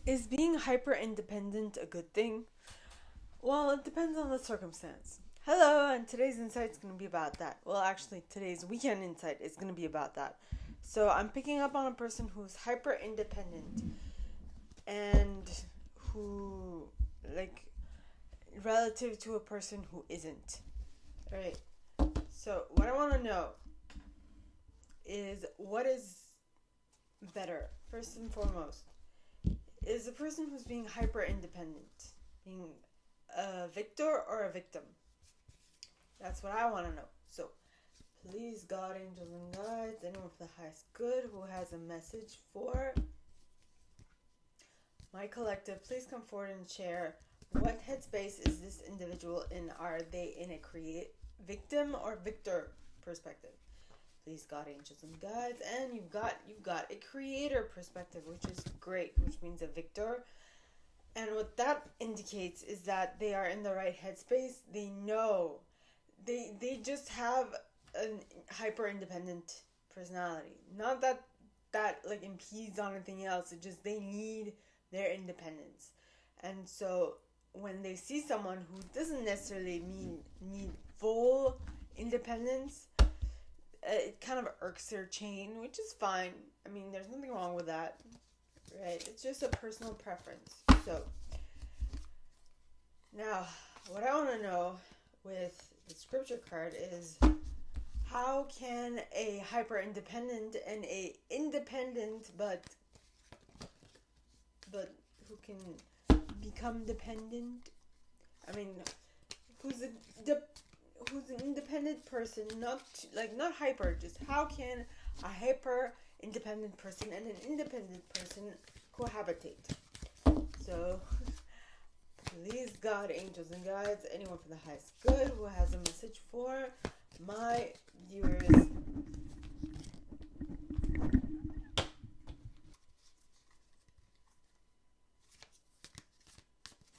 Is being hyper independent a good thing? Well, it depends on the circumstance. Hello, and today's insight is going to be about that. Well, actually, today's weekend insight is going to be about that. So, I'm picking up on a person who's hyper independent and who, like, relative to a person who isn't. Alright, so what I want to know is what is better, first and foremost. Is a person who's being hyper independent being a victor or a victim? That's what I want to know. So, please, God, angels, and guides, anyone for the highest good who has a message for my collective, please come forward and share what headspace is this individual in. Are they in a victim or victor perspective? Please, God, angels, and guides, and you've got a creator perspective, which is great, which means a victor. And what that indicates is that they are in the right headspace. They know, they just have a hyper independent personality. Not that like impedes on anything else. It just they need their independence. And so when they see someone who doesn't necessarily need full independence, it kind of irks their chain, which is fine. I mean, there's nothing wrong with that, right? It's just a personal preference. So, now, what I want to know with the scripture card is how can a hyper independent and a independent but who can become dependent? I mean, who's an independent person, not hyper, just how can a hyper independent person and an independent person cohabitate? So, please, God, angels, and guides, anyone for the highest good who has a message for my viewers.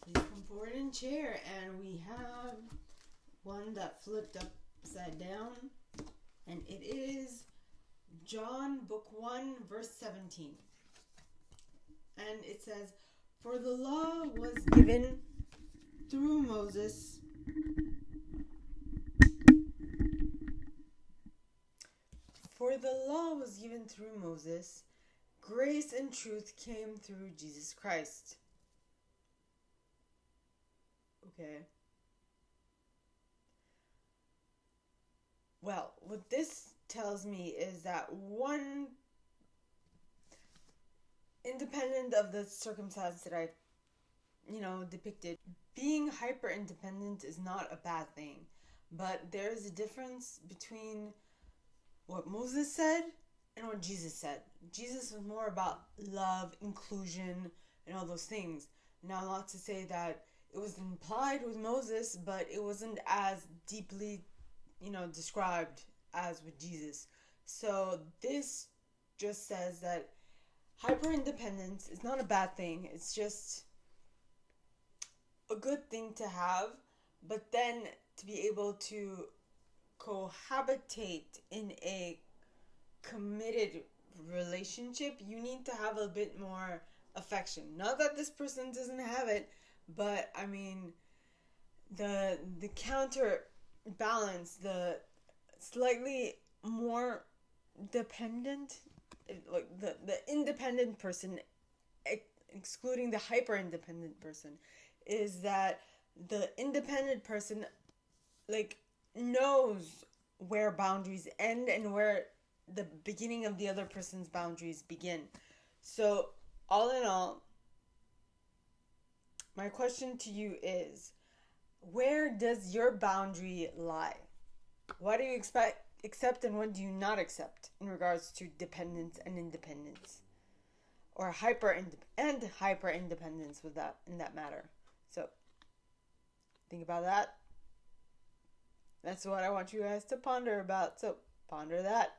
Please come forward and share. And we have one that flipped upside down, and it is John book 1 verse 17, and it says, for the law was given through Moses, grace and truth came through Jesus Christ. Okay. Well, what this tells me is that one, independent of the circumstance that I, depicted, being hyper independent is not a bad thing. But there's a difference between what Moses said and what Jesus said. Jesus was more about love, inclusion, and all those things. Now, not to say that it was implied with Moses, but it wasn't as deeply described as with Jesus. So this just says that hyper independence is not a bad thing. It's just a good thing to have, but then to be able to cohabitate in a committed relationship, you need to have a bit more affection. Not that this person doesn't have it, but I mean the counterbalance, the slightly more dependent, like the independent person, excluding the hyper independent person, is that the independent person knows where boundaries end and where the beginning of the other person's boundaries begin. So all in all, my question to you is, where does your boundary lie? What do you accept and what do you not accept in regards to dependence and independence, or hyper independence with that in that matter? So think about that. That's what I want you guys to ponder about. So ponder that.